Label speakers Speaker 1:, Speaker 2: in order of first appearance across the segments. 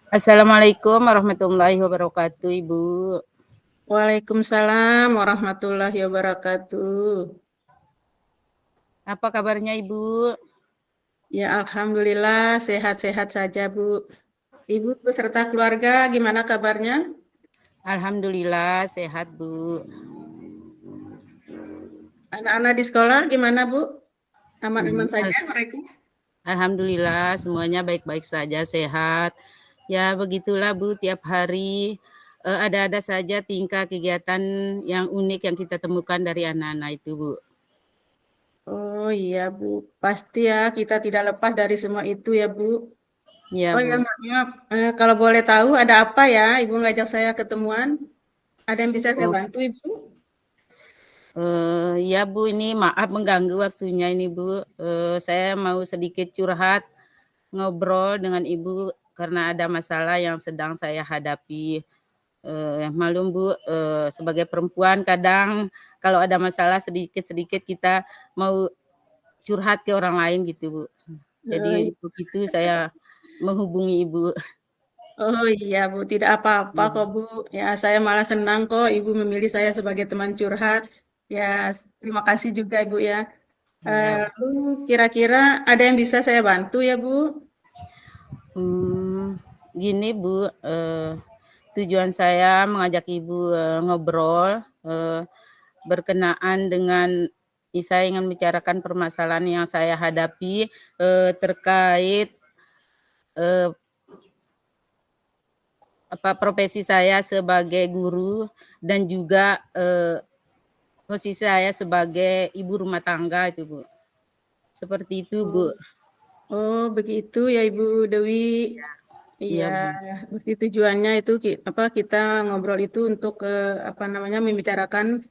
Speaker 1: Assalamualaikum warahmatullahi wabarakatuh, Ibu.
Speaker 2: Waalaikumsalam warahmatullahi wabarakatuh.
Speaker 1: Apa kabarnya, Ibu?
Speaker 2: Ya, alhamdulillah sehat-sehat saja, Bu. Ibu beserta keluarga gimana kabarnya?
Speaker 1: Alhamdulillah sehat, Bu.
Speaker 2: Anak-anak di sekolah gimana, Bu? Aman-aman
Speaker 1: Mhm,
Speaker 2: saja mereka?
Speaker 1: alhamdulillah semuanya baik-baik saja, sehat. Ya, begitulah, Bu, tiap hari ada-ada saja tingkah kegiatan yang unik yang kita temukan dari anak-anak itu, Bu.
Speaker 2: Oh iya, Bu. Pasti ya kita tidak lepas dari semua itu ya, Bu.
Speaker 1: Ya,
Speaker 2: Oh ya,
Speaker 1: Bu.
Speaker 2: maaf. Kalau boleh tahu ada apa ya Ibu ngajak saya ketemuan? Ada yang bisa saya
Speaker 1: Oh,
Speaker 2: bantu, Ibu?
Speaker 1: ya, Bu, ini maaf mengganggu waktunya ini, Bu. Saya mau sedikit curhat, ngobrol dengan Ibu karena ada masalah yang sedang saya hadapi. Malum, Bu, sebagai perempuan kadang kalau ada masalah sedikit-sedikit kita mau curhat ke orang lain gitu, Bu.
Speaker 2: Eh,
Speaker 1: Jadi untuk itu saya menghubungi Ibu.
Speaker 2: Oh iya Bu, tidak apa-apa
Speaker 1: Iya,
Speaker 2: kok Bu. Ya saya malah senang kok Ibu memilih saya sebagai teman curhat. Ya terima kasih juga Ibu ya.
Speaker 1: iya.
Speaker 2: Lalu kira-kira ada yang bisa saya bantu ya Bu?
Speaker 1: Gini, Bu, tujuan saya mengajak Ibu, ngobrol, berkenaan dengan saya ingin membicarakan permasalahan yang saya hadapi, terkait, eee, profesi saya sebagai guru dan juga, posisi saya sebagai ibu rumah tangga itu, Bu. Seperti itu,
Speaker 2: Oh,
Speaker 1: Bu.
Speaker 2: oh, begitu ya Ibu Dewi. Iya,
Speaker 1: Iya, Bu.
Speaker 2: berarti tujuannya itu kita ngobrol itu untuk apa namanya membicarakan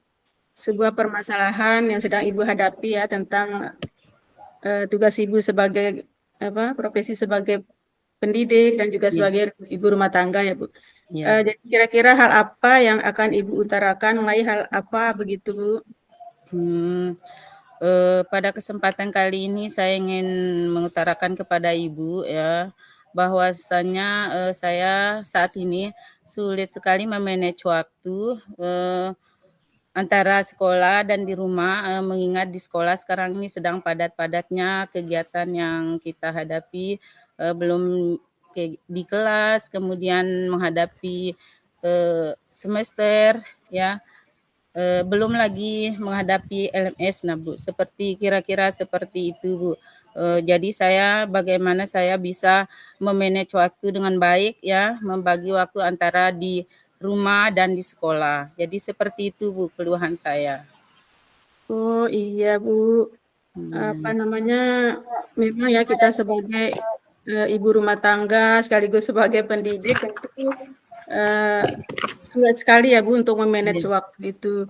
Speaker 2: sebuah permasalahan yang sedang Ibu hadapi ya tentang tugas Ibu sebagai profesi sebagai pendidik dan juga
Speaker 1: Iya,
Speaker 2: sebagai ibu rumah tangga ya Bu.
Speaker 1: iya, Bu.
Speaker 2: Jadi kira-kira hal apa yang akan Ibu utarakan, mulai hal apa begitu Bu?
Speaker 1: Hmm, pada kesempatan kali ini saya ingin mengutarakan kepada Ibu ya, bahwasannya, saya saat ini sulit sekali me-manage waktu, antara sekolah dan di rumah, mengingat di sekolah sekarang ini sedang padat-padatnya kegiatan yang kita hadapi, belum di kelas, kemudian menghadapi, semester ya, belum lagi menghadapi LMS. Nah, Bu, kira-kira seperti itu, Bu. Jadi bagaimana saya bisa me-manage waktu dengan baik ya, membagi waktu antara di rumah dan di sekolah. Jadi seperti itu, Bu, keluhan saya.
Speaker 2: Oh iya Bu, apa
Speaker 1: Mmm,
Speaker 2: namanya, memang ya kita sebagai ibu rumah tangga sekaligus sebagai pendidik tentu eh, sulit sekali ya Bu untuk memanage
Speaker 1: iya.
Speaker 2: waktu itu.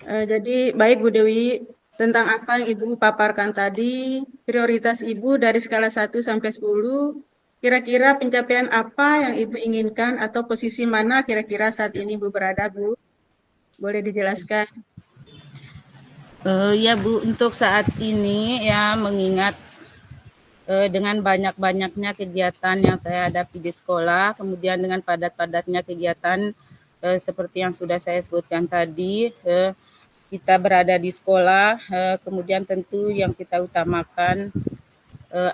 Speaker 2: Jadi baik Bu Dewi, tentang apa yang Ibu paparkan tadi, prioritas Ibu dari skala 1 sampai 10, kira-kira pencapaian apa yang Ibu inginkan atau posisi mana kira-kira saat ini Ibu berada Bu? Boleh dijelaskan?
Speaker 1: Ya, Bu, untuk saat ini ya mengingat, dengan banyak-banyaknya kegiatan yang saya hadapi di sekolah, kemudian dengan padat-padatnya kegiatan, seperti yang sudah saya sebutkan tadi, kita berada di sekolah, kemudian tentu yang kita utamakan,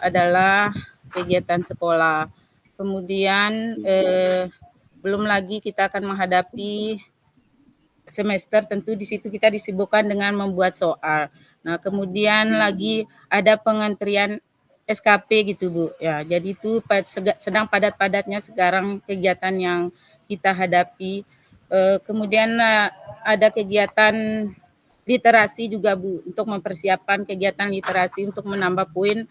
Speaker 1: adalah kegiatan sekolah. Kemudian, belum lagi kita akan menghadapi semester, tentu di situ kita disibukkan dengan membuat soal. Nah, kemudian lagi ada pengantrian SKP gitu, Bu, ya. Jadi itu sedang padat-padatnya sekarang kegiatan yang kita hadapi. Kemudian, ada kegiatan literasi juga, Bu, untuk mempersiapkan kegiatan literasi untuk menambah poin,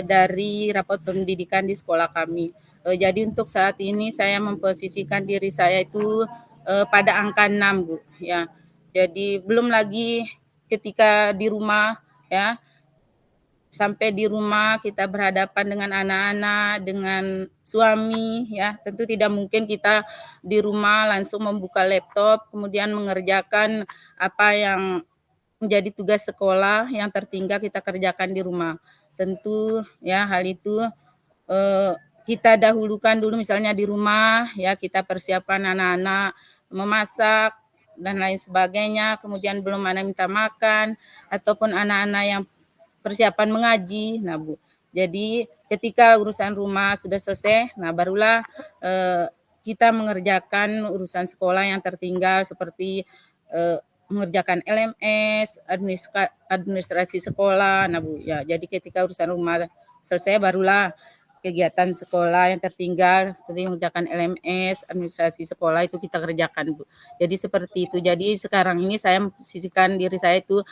Speaker 1: dari rapot pendidikan di sekolah kami. Jadi untuk saat ini saya memposisikan diri saya itu pada angka 6, Bu, ya. Jadi belum lagi ketika di rumah ya, sampai di rumah kita berhadapan dengan anak-anak, dengan suami ya, tentu tidak mungkin kita di rumah langsung membuka laptop, kemudian mengerjakan apa yang menjadi tugas sekolah yang tertinggal kita kerjakan di rumah. Tentu ya hal itu, eee kita dahulukan dulu misalnya di rumah ya, kita persiapan anak-anak memasak dan lain sebagainya, kemudian belum ada minta makan ataupun anak-anak yang persiapan mengaji. Nah, Bu. Jadi ketika urusan rumah sudah selesai, nah barulah kita mengerjakan urusan sekolah yang tertinggal seperti mengerjakan LMS, administrasi sekolah. Nah, Bu, ya. Jadi ketika urusan rumah selesai barulah kegiatan sekolah yang tertinggal seperti mengerjakan LMS, administrasi sekolah itu kita kerjakan, Bu. Jadi seperti itu. Jadi sekarang ini saya memposisikan diri saya itu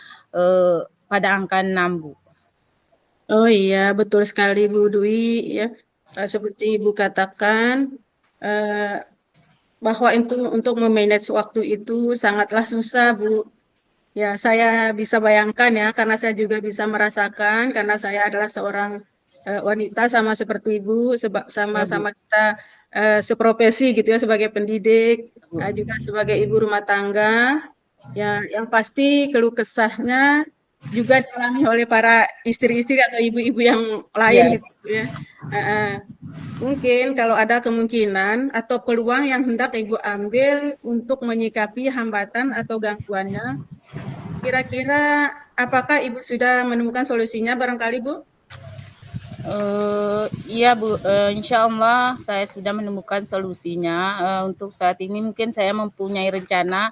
Speaker 1: pada angka 6, Bu.
Speaker 2: Oh iya, betul sekali Bu Dwi ya. Seperti Ibu katakan bahwa itu untuk memanage waktu itu sangatlah susah, Bu. Ya, saya bisa bayangkan ya, karena saya juga bisa merasakan, karena saya adalah seorang wanita sama seperti Ibu,
Speaker 1: Ya, Bu.
Speaker 2: sama-sama kita seprofesi gitu ya, sebagai pendidik,
Speaker 1: Bu.
Speaker 2: juga sebagai ibu rumah tangga. Ya, yang pasti keluh kesahnya juga dialami oleh para istri-istri atau ibu-ibu yang lain
Speaker 1: Ya,
Speaker 2: gitu ya. Mungkin kalau ada kemungkinan atau peluang yang hendak Ibu ambil untuk menyikapi hambatan atau gangguannya, kira-kira apakah Ibu sudah menemukan solusinya barangkali, Bu?
Speaker 1: Iya, Bu, insya Allah saya sudah menemukan solusinya. Untuk saat ini mungkin saya mempunyai rencana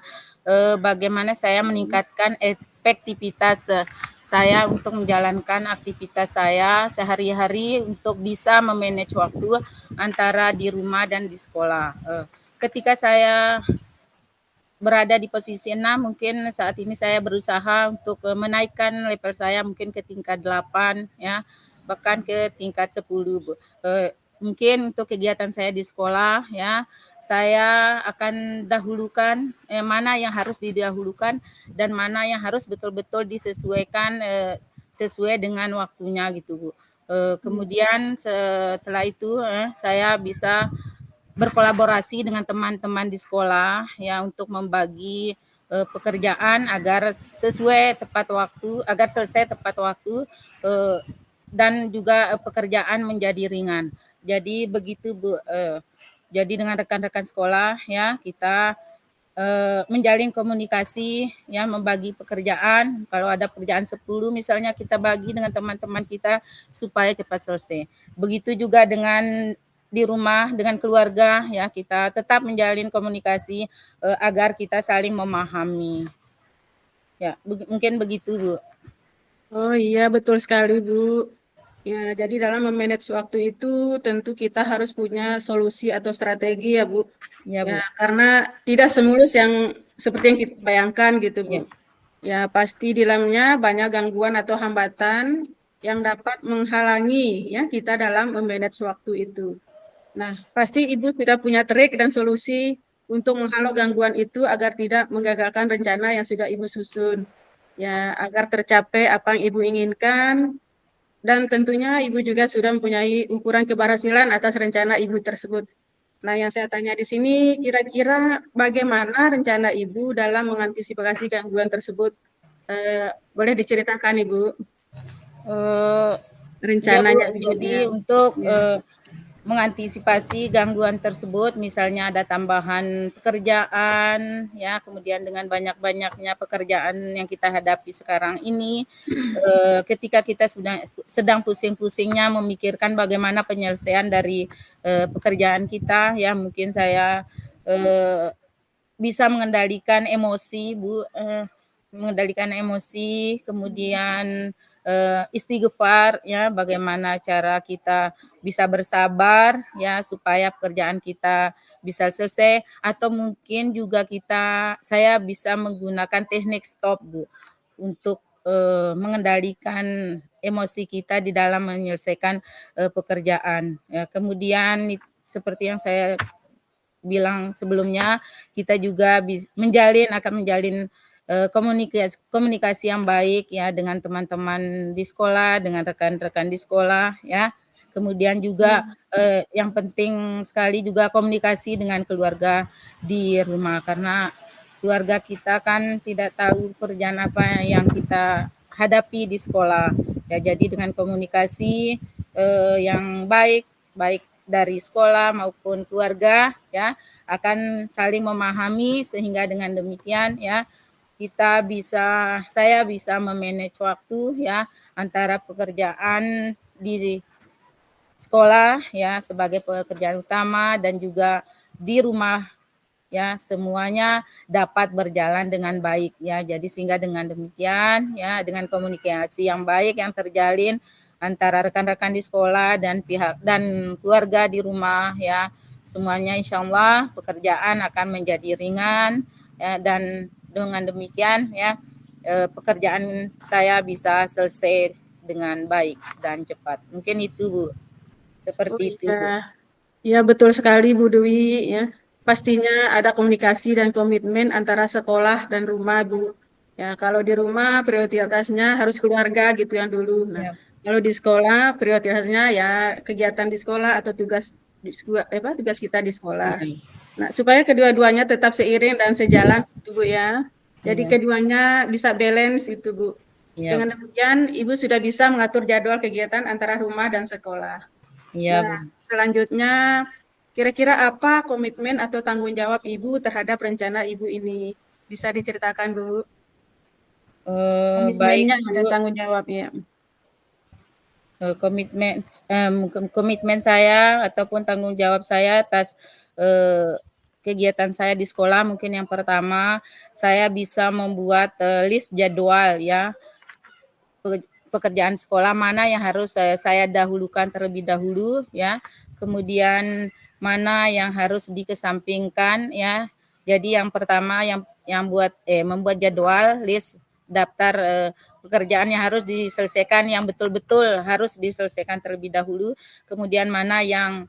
Speaker 1: bagaimana saya meningkatkan efektivitas saya untuk menjalankan aktivitas saya sehari-hari untuk bisa memanage waktu antara di rumah dan di sekolah. Ketika saya berada di posisi 6, mungkin saat ini saya berusaha untuk menaikkan level saya mungkin ke tingkat 8 ya, bahkan ke tingkat 10, Bu. Mungkin untuk kegiatan saya di sekolah ya, saya akan dahulukan mana yang harus didahulukan dan mana yang harus betul-betul disesuaikan sesuai dengan waktunya gitu, Bu. Kemudian setelah itu saya bisa berkolaborasi dengan teman-teman di sekolah ya untuk membagi pekerjaan agar sesuai tepat waktu, agar selesai tepat waktu dan juga pekerjaan menjadi ringan. Jadi begitu, Bu. Jadi dengan rekan-rekan sekolah ya kita menjalin komunikasi ya, membagi pekerjaan. Kalau ada pekerjaan 10 misalnya kita bagi dengan teman-teman kita supaya cepat selesai. Begitu juga dengan di rumah dengan keluarga ya, kita tetap menjalin komunikasi agar kita saling memahami. Ya, mungkin begitu, Bu.
Speaker 2: Oh iya, betul sekali, Bu. Ya, jadi dalam memanage waktu itu tentu kita harus punya solusi atau strategi ya, Bu.
Speaker 1: Ya,
Speaker 2: Ya,
Speaker 1: Bu.
Speaker 2: karena tidak semulus yang seperti yang kita bayangkan gitu, Bu.
Speaker 1: Ya.
Speaker 2: Ya, pasti di dalamnya banyak gangguan atau hambatan yang dapat menghalangi ya kita dalam memanage waktu itu. Nah, pasti Ibu sudah punya trik dan solusi untuk menghalau gangguan itu agar tidak menggagalkan rencana yang sudah Ibu susun. Ya, agar tercapai apa yang Ibu inginkan, dan tentunya Ibu juga sudah mempunyai ukuran keberhasilan atas rencana Ibu tersebut. Nah, yang saya tanya di sini, kira-kira bagaimana rencana Ibu dalam mengantisipasi gangguan tersebut? Boleh diceritakan, Ibu,
Speaker 1: Eh, Ya, Bu.
Speaker 2: rencananya Ibu?
Speaker 1: Jadi
Speaker 2: Ya,
Speaker 1: untuk
Speaker 2: ya.
Speaker 1: mengantisipasi gangguan tersebut, misalnya ada tambahan pekerjaan, ya, kemudian dengan banyak-banyaknya pekerjaan yang kita hadapi sekarang ini, ketika kita sedang pusing-pusingnya memikirkan bagaimana penyelesaian dari pekerjaan kita, ya, mungkin saya bisa mengendalikan emosi, Bu, mengendalikan emosi, kemudian istighfar ya, bagaimana cara kita bisa bersabar ya supaya pekerjaan kita bisa selesai, atau mungkin juga saya bisa menggunakan teknik stop, Bu, untuk mengendalikan emosi kita di dalam menyelesaikan pekerjaan. Ya, kemudian seperti yang saya bilang sebelumnya, kita juga akan menjalin komunikasi yang baik ya dengan teman-teman di sekolah, dengan rekan-rekan di sekolah ya. Kemudian juga yang penting sekali juga komunikasi dengan keluarga di rumah, karena keluarga kita kan tidak tahu pekerjaan apa yang kita hadapi di sekolah. Ya, jadi dengan komunikasi yang baik dari sekolah maupun keluarga ya akan saling memahami, sehingga dengan demikian ya saya bisa memanage waktu ya antara pekerjaan di sekolah ya sebagai pekerjaan utama dan juga di rumah ya, semuanya dapat berjalan dengan baik ya. Jadi sehingga dengan demikian ya, dengan komunikasi yang baik yang terjalin antara rekan-rekan di sekolah dan pihak dan keluarga di rumah ya, semuanya insya Allah pekerjaan akan menjadi ringan ya, dan dengan demikian ya pekerjaan saya bisa selesai dengan baik dan cepat. Mungkin itu Bu,
Speaker 2: Oh
Speaker 1: seperti itu
Speaker 2: iya,
Speaker 1: Bu.
Speaker 2: ya betul sekali Bu Dwi ya. Pastinya ada komunikasi dan komitmen antara sekolah dan rumah Bu. Ya kalau di rumah prioritasnya harus keluarga gitu yang dulu. Nah
Speaker 1: Ya,
Speaker 2: kalau di sekolah prioritasnya ya kegiatan di sekolah atau tugas kita di sekolah.
Speaker 1: iya,
Speaker 2: Nah supaya kedua-duanya tetap seiring dan sejalan gitu Bu ya. Jadi
Speaker 1: iya,
Speaker 2: keduanya bisa balance itu Bu.
Speaker 1: iya,
Speaker 2: Dengan demikian Ibu sudah bisa mengatur jadwal kegiatan antara rumah dan sekolah.
Speaker 1: iya
Speaker 2: Nah,
Speaker 1: Bu.
Speaker 2: selanjutnya, kira-kira apa komitmen atau tanggung jawab Ibu terhadap rencana Ibu ini? Bisa diceritakan, Bu,
Speaker 1: Baik
Speaker 2: komitmennya dan
Speaker 1: Bu,
Speaker 2: tanggung jawabnya.
Speaker 1: komitmen komitmen saya ataupun tanggung jawab saya atas kegiatan saya di sekolah, mungkin yang pertama saya bisa membuat list jadwal ya pekerjaan sekolah mana yang harus saya dahulukan terlebih dahulu ya, kemudian mana yang harus dikesampingkan ya. Jadi yang pertama yang membuat jadwal list daftar pekerjaan yang harus diselesaikan, yang betul-betul harus diselesaikan terlebih dahulu, kemudian mana yang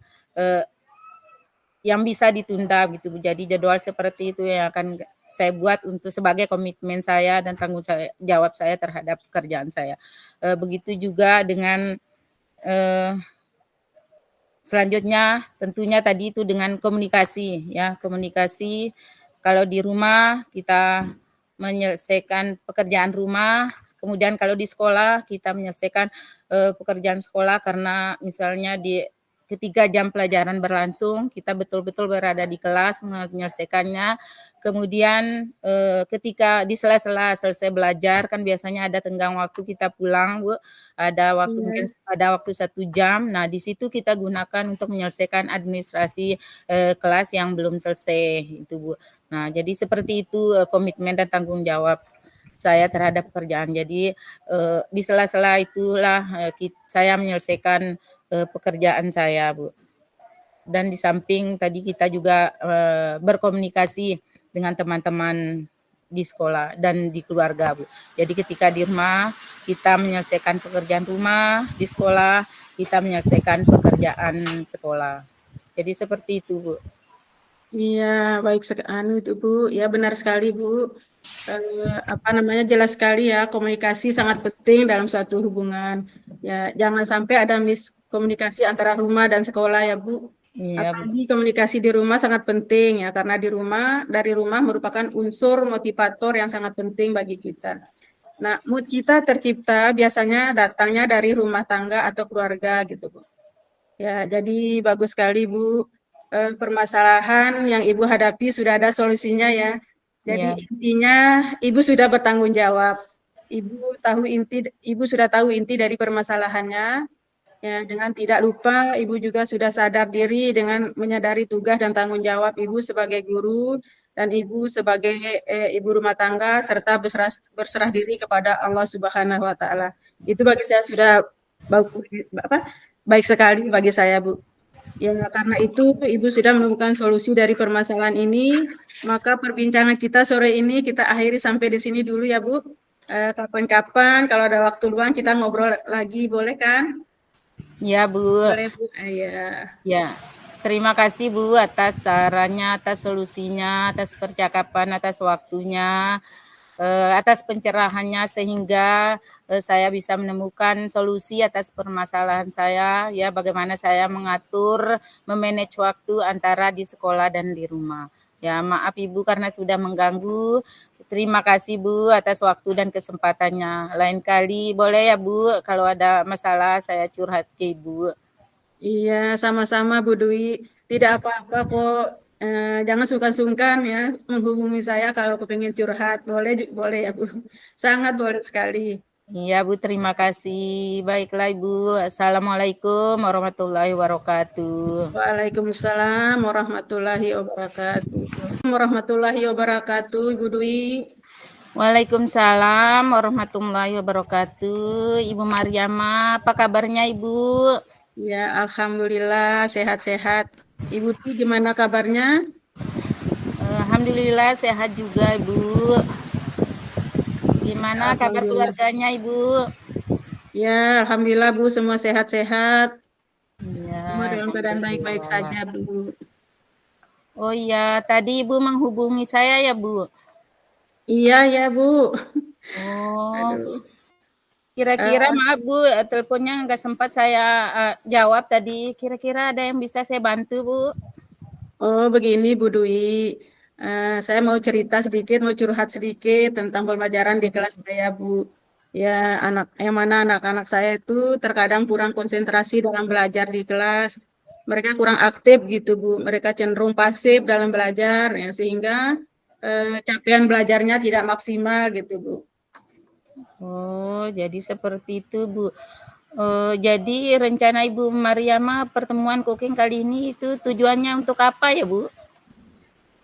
Speaker 1: bisa ditunda gitu. Jadi jadwal seperti itu yang akan saya buat untuk sebagai komitmen saya dan tanggung jawab saya terhadap pekerjaan saya. Begitu juga dengan selanjutnya tentunya tadi itu dengan komunikasi ya, komunikasi kalau di rumah kita menyelesaikan pekerjaan rumah, kemudian kalau di sekolah kita menyelesaikan pekerjaan sekolah, karena misalnya di ketika jam pelajaran berlangsung kita betul-betul berada di kelas menyelesaikannya. Kemudian ketika di sela-sela selesai belajar kan biasanya ada tenggang waktu kita pulang Bu, ada waktu mungkin
Speaker 2: Iya,
Speaker 1: ada waktu 1 jam. Nah di situ kita gunakan untuk menyelesaikan administrasi kelas yang belum selesai itu Bu. Nah jadi seperti itu komitmen dan tanggung jawab saya terhadap pekerjaan. Jadi di sela-sela itulah saya menyelesaikan pekerjaan saya Bu. Dan di samping tadi kita juga berkomunikasi dengan teman-teman di sekolah dan di keluarga Bu. Jadi ketika di rumah kita menyelesaikan pekerjaan rumah, di sekolah kita menyelesaikan pekerjaan sekolah. Jadi seperti itu Bu.
Speaker 2: iya, baik sekali itu Bu. Ya benar sekali Bu. Apa namanya jelas sekali ya komunikasi sangat penting dalam suatu hubungan. Ya jangan sampai ada miskomunikasi antara rumah dan sekolah ya Bu.
Speaker 1: Iya Bu.
Speaker 2: Apalagi komunikasi di rumah sangat penting ya karena dari rumah merupakan unsur motivator yang sangat penting bagi kita. Nah, mood kita tercipta biasanya datangnya dari rumah tangga atau keluarga gitu, Bu. Ya, jadi bagus sekali, Bu. Permasalahan yang Ibu hadapi sudah ada solusinya ya. Jadi
Speaker 1: Iya.
Speaker 2: intinya Ibu sudah bertanggung jawab. Ibu sudah tahu inti dari permasalahannya. Ya, dengan tidak lupa Ibu juga sudah sadar diri dengan menyadari tugas dan tanggung jawab Ibu sebagai guru dan Ibu sebagai ibu rumah tangga serta berserah diri kepada Allah Subhanahu wa taala. Itu bagi saya sudah bagus apa? Baik sekali bagi saya, Bu. Ya, karena itu Ibu sudah menemukan solusi dari permasalahan ini, maka perbincangan kita sore ini kita akhiri sampai di sini dulu ya, Bu. Kapan-kapan kalau ada waktu luang kita ngobrol lagi, boleh kan?
Speaker 1: Iya Bu.
Speaker 2: Boleh, Bu. Ya.
Speaker 1: Ya, terima kasih Bu atas sarannya, atas solusinya, atas percakapan, atas waktunya, atas pencerahannya sehingga saya bisa menemukan solusi atas permasalahan saya, ya bagaimana saya mengatur, memanage waktu antara di sekolah dan di rumah. Ya, maaf Ibu karena sudah mengganggu. Terima kasih Bu atas waktu dan kesempatannya. Lain kali boleh ya Bu, kalau ada masalah saya curhat ke Ibu.
Speaker 2: Iya, sama-sama Bu Dwi. Tidak apa-apa kok. Jangan sungkan-sungkan ya menghubungi saya kalau kepingin curhat. Boleh, boleh ya Bu. Sangat boleh sekali.
Speaker 1: Iya Bu, terima kasih. Baiklah Ibu. Assalamualaikum warahmatullahi wabarakatuh.
Speaker 2: Waalaikumsalam warahmatullahi wabarakatuh. Warahmatullahi wabarakatuh, Ibu Dwi.
Speaker 1: Waalaikumsalam warahmatullahi wabarakatuh. Ibu Mariama, apa kabarnya Ibu?
Speaker 2: Ya, alhamdulillah sehat-sehat. Ibu Dwi gimana kabarnya?
Speaker 1: Alhamdulillah sehat juga Ibu. Gimana kabar
Speaker 2: Alhamdulillah.
Speaker 1: keluarganya Ibu?
Speaker 2: Ya, alhamdulillah Bu, semua sehat-sehat.
Speaker 1: Iya,
Speaker 2: Semua dalam keadaan baik-baik
Speaker 1: alhamdulillah.
Speaker 2: saja, Bu.
Speaker 1: Oh iya, tadi Ibu menghubungi saya ya Bu?
Speaker 2: Iya, ya Bu.
Speaker 1: Oh,
Speaker 2: Aduh.
Speaker 1: kira-kira
Speaker 2: Eh,
Speaker 1: maaf Bu, teleponnya nggak sempat saya jawab tadi. Kira-kira ada yang bisa saya bantu Bu?
Speaker 2: oh, begini Bu Dwi. Saya mau cerita sedikit, mau curhat sedikit tentang pembelajaran di kelas saya, Bu. Ya, yang mana anak-anak saya itu terkadang kurang konsentrasi dalam belajar di kelas. Mereka kurang aktif gitu, Bu. Mereka cenderung pasif dalam belajar, ya, sehingga capaian belajarnya tidak maksimal gitu, Bu.
Speaker 1: Oh, jadi seperti itu Bu. Jadi rencana Ibu Mariama pertemuan cooking kali ini itu tujuannya untuk apa ya Bu?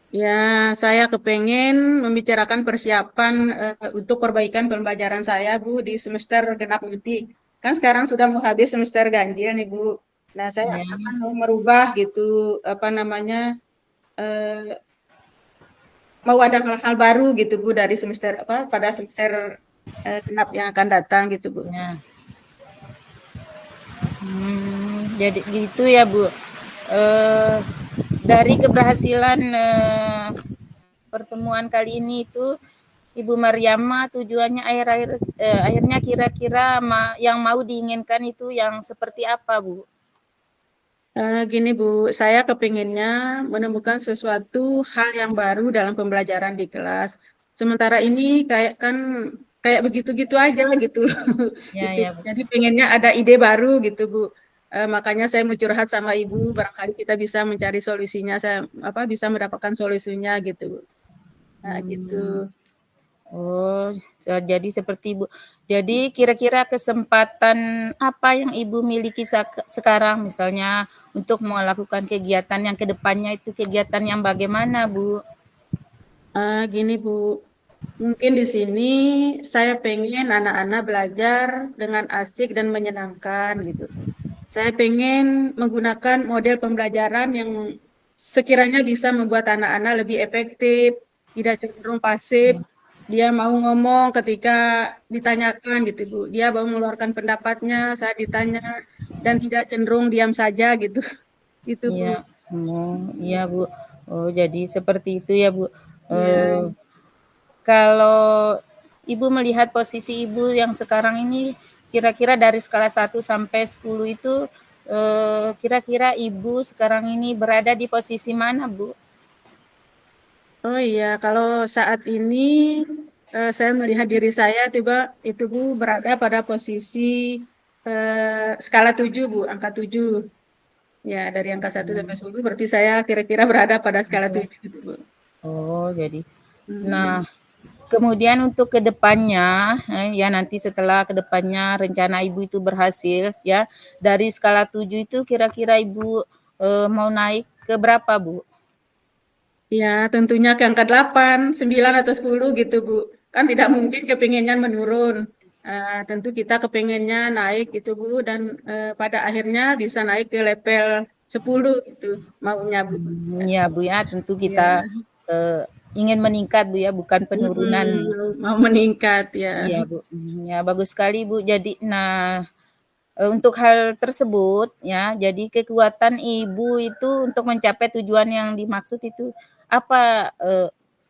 Speaker 2: Ya, saya kepengen membicarakan persiapan untuk perbaikan pembelajaran saya, Bu, di semester genap nanti. Kan sekarang sudah mau habis semester ganjil nih, Bu. Nah, saya
Speaker 1: Ya,
Speaker 2: akan mau merubah gitu, apa namanya, eh, mau ada hal-hal baru gitu, Bu, dari semester apa pada semester genap yang akan datang gitu, Bu.
Speaker 1: ya. Jadi gitu ya Bu. Eh, dari keberhasilan pertemuan kali ini itu Ibu Mariama tujuannya akhirnya kira-kira yang mau diinginkan itu yang seperti apa Bu?
Speaker 2: Gini Bu, saya kepinginnya menemukan sesuatu hal yang baru dalam pembelajaran di kelas. Sementara ini kayak begitu-gitu aja gitu.
Speaker 1: Ya
Speaker 2: Gitu.
Speaker 1: ya Bu.
Speaker 2: Jadi pengennya ada ide baru gitu Bu. Makanya saya mau curhat sama Ibu, barangkali kita bisa mencari solusinya, saya apa bisa mendapatkan solusinya gitu Bu. Nah, gitu.
Speaker 1: Hmm. Oh, jadi seperti Ibu. Jadi kira-kira kesempatan apa yang Ibu miliki sekarang misalnya untuk melakukan kegiatan yang kedepannya itu kegiatan yang bagaimana Bu?
Speaker 2: Gini Bu, mungkin di sini saya pengen anak-anak belajar dengan asik dan menyenangkan gitu. Saya pengen menggunakan model pembelajaran yang sekiranya bisa membuat anak-anak lebih efektif, tidak cenderung pasif. Dia mau ngomong ketika ditanyakan gitu, Bu. Dia mau mengeluarkan pendapatnya saat ditanya dan tidak cenderung diam saja gitu. Gitu, Bu.
Speaker 1: Iya. Oh, iya Bu. Oh, jadi seperti itu ya Bu.
Speaker 2: Ya.
Speaker 1: Eh, kalau Ibu melihat posisi Ibu yang sekarang ini kira-kira dari skala 1 sampai 10 itu kira-kira Ibu sekarang ini berada di posisi mana, Bu?
Speaker 2: Oh iya, kalau saat ini saya melihat diri saya tiba itu Bu berada pada posisi skala 7 Bu, angka 7. Ya, dari angka 1 sampai 10 berarti saya kira-kira berada pada skala 7 gitu, Bu.
Speaker 1: Oh, jadi
Speaker 2: Hmm.
Speaker 1: nah kemudian untuk kedepannya, ya nanti setelah kedepannya rencana Ibu itu berhasil, ya dari skala 7 itu kira-kira Ibu mau naik ke berapa, Bu?
Speaker 2: Ya, tentunya ke angka 8, 9 atau 10 gitu, Bu. Kan tidak mungkin kepinginnya menurun. Tentu kita kepinginnya naik gitu, Bu, dan pada akhirnya bisa naik ke level 10 gitu maunya, Bu.
Speaker 1: Iya Bu ya, tentu kita
Speaker 2: Ya,
Speaker 1: ingin meningkat Bu ya, bukan penurunan.
Speaker 2: mau meningkat ya.
Speaker 1: Iya Bu, ya bagus sekali Bu. Jadi, nah untuk hal tersebut ya, jadi kekuatan Ibu itu untuk mencapai tujuan yang dimaksud itu apa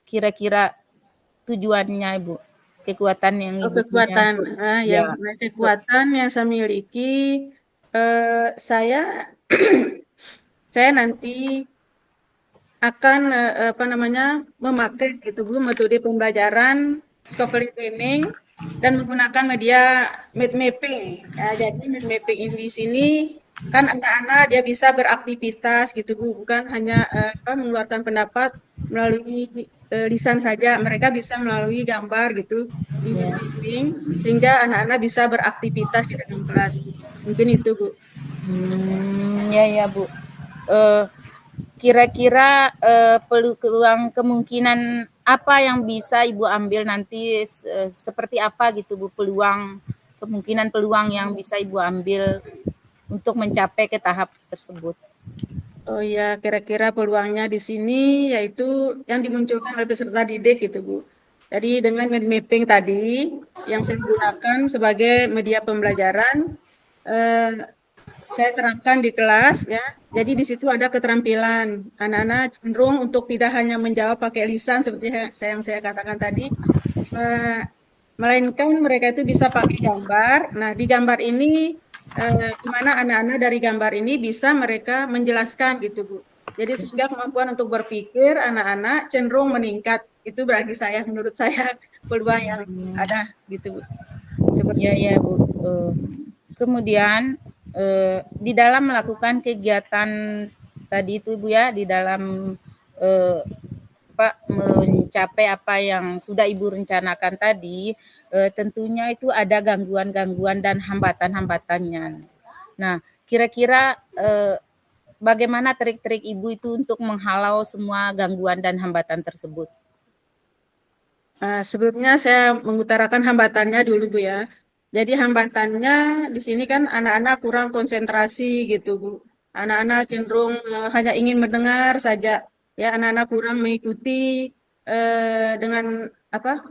Speaker 1: kira-kira tujuannya Ibu? Kekuatan yang
Speaker 2: Oh,
Speaker 1: Ibu punya
Speaker 2: kekuatan,
Speaker 1: untuk
Speaker 2: yang
Speaker 1: ya, untuk
Speaker 2: kekuatan yang saya miliki, saya saya nanti akan apa namanya memakai gitu Bu metode pembelajaran scaffolding training dan menggunakan media mind mapping. Ya, jadi mind mapping ini di sini kan anak-anak dia bisa beraktivitas gitu Bu, bukan hanya mengeluarkan pendapat melalui lisan saja. Mereka bisa melalui gambar gitu di mind
Speaker 1: Ya.
Speaker 2: mapping sehingga anak-anak bisa beraktivitas di dalam kelas. Mungkin itu Bu.
Speaker 1: Ya ya Bu. Eh, Kira-kira peluang kemungkinan apa yang bisa Ibu ambil nanti seperti apa gitu Bu, kemungkinan peluang yang bisa Ibu ambil untuk mencapai ke tahap tersebut.
Speaker 2: Oh ya, kira-kira peluangnya di sini yaitu yang dimunculkan oleh peserta didik gitu Bu. Jadi dengan mind mapping tadi yang saya gunakan sebagai media pembelajaran, eh, saya terapkan di kelas ya. Jadi di situ ada keterampilan anak-anak cenderung untuk tidak hanya menjawab pakai lisan seperti yang saya katakan tadi, eh, melainkan mereka itu bisa pakai gambar. Nah, di gambar ini di mana anak-anak dari gambar ini bisa mereka menjelaskan gitu, Bu. Jadi sehingga kemampuan untuk berpikir anak-anak cenderung meningkat. Itu berarti menurut saya peluang yang ada gitu, Bu. Seperti
Speaker 1: Ya
Speaker 2: itu.
Speaker 1: ya Bu. Kemudian di dalam melakukan kegiatan tadi itu Bu ya, di dalam eh, mencapai apa yang sudah Ibu rencanakan tadi, tentunya itu ada gangguan-gangguan dan hambatan-hambatannya. Nah, kira-kira bagaimana trik-trik Ibu itu untuk menghalau semua gangguan dan hambatan tersebut?
Speaker 2: Sebelumnya saya mengutarakan hambatannya dulu Bu ya. Jadi hambatannya di sini kan anak-anak kurang konsentrasi gitu Bu. Anak-anak cenderung hanya ingin mendengar saja. Ya, anak-anak kurang mengikuti dengan apa?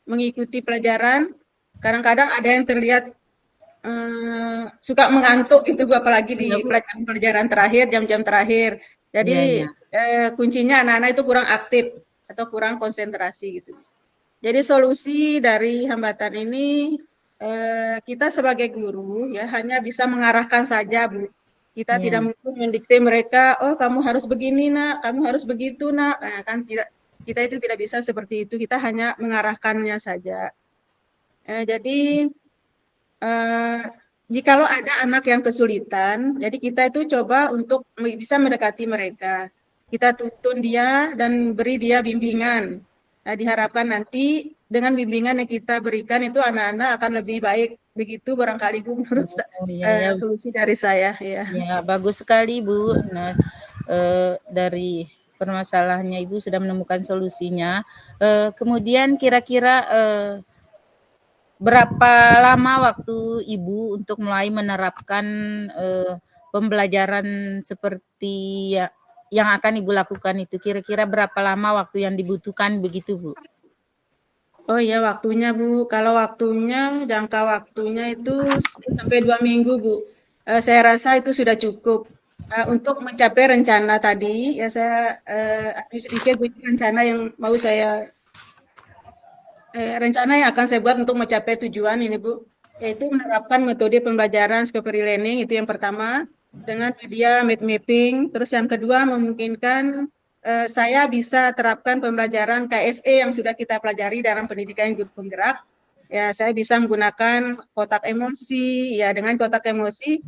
Speaker 2: Mengikuti pelajaran. Kadang-kadang ada yang terlihat suka mengantuk gitu Bu, apalagi di
Speaker 1: Iya Bu.
Speaker 2: pelajaran-pelajaran terakhir, jam-jam terakhir. Jadi
Speaker 1: Iya iya.
Speaker 2: kuncinya anak-anak itu kurang aktif atau kurang konsentrasi gitu. Jadi solusi dari hambatan ini kita sebagai guru ya hanya bisa mengarahkan saja Bu. Kita tidak
Speaker 1: Iya.
Speaker 2: mungkin mendikte mereka, oh kamu harus begini nak, kamu harus begitu nak. Nah, kan tidak, kita itu tidak bisa seperti itu. Kita hanya mengarahkannya saja. Jadi eh, jikalau ada anak yang kesulitan, jadi kita itu coba untuk bisa mendekati mereka. Kita tuntun dia dan beri dia bimbingan. Nah, diharapkan nanti dengan bimbingan yang kita berikan itu anak-anak akan lebih baik. Begitu barangkali Bu menurut
Speaker 1: Oh iya ya.
Speaker 2: solusi dari saya ya.
Speaker 1: Ya, bagus sekali Bu. Nah, dari permasalahannya Ibu sudah menemukan solusinya. Kemudian kira-kira berapa lama waktu Ibu untuk mulai menerapkan pembelajaran seperti yang akan Ibu lakukan itu? Kira-kira berapa lama waktu yang dibutuhkan begitu Bu?
Speaker 2: Oh iya waktunya Bu. Kalau waktunya jangka waktunya itu sampai 2 minggu Bu. Saya rasa itu sudah cukup untuk mencapai rencana tadi. Ya saya sedikit Bu, rencana yang mau saya rencana yang akan saya buat untuk mencapai tujuan ini Bu, yaitu menerapkan metode pembelajaran Discovery Learning itu yang pertama dengan media mind mapping. Terus yang kedua memungkinkan saya bisa terapkan pembelajaran KSE yang sudah kita pelajari dalam pendidikan guru penggerak. Ya, saya bisa menggunakan kotak emosi. Ya, dengan kotak emosi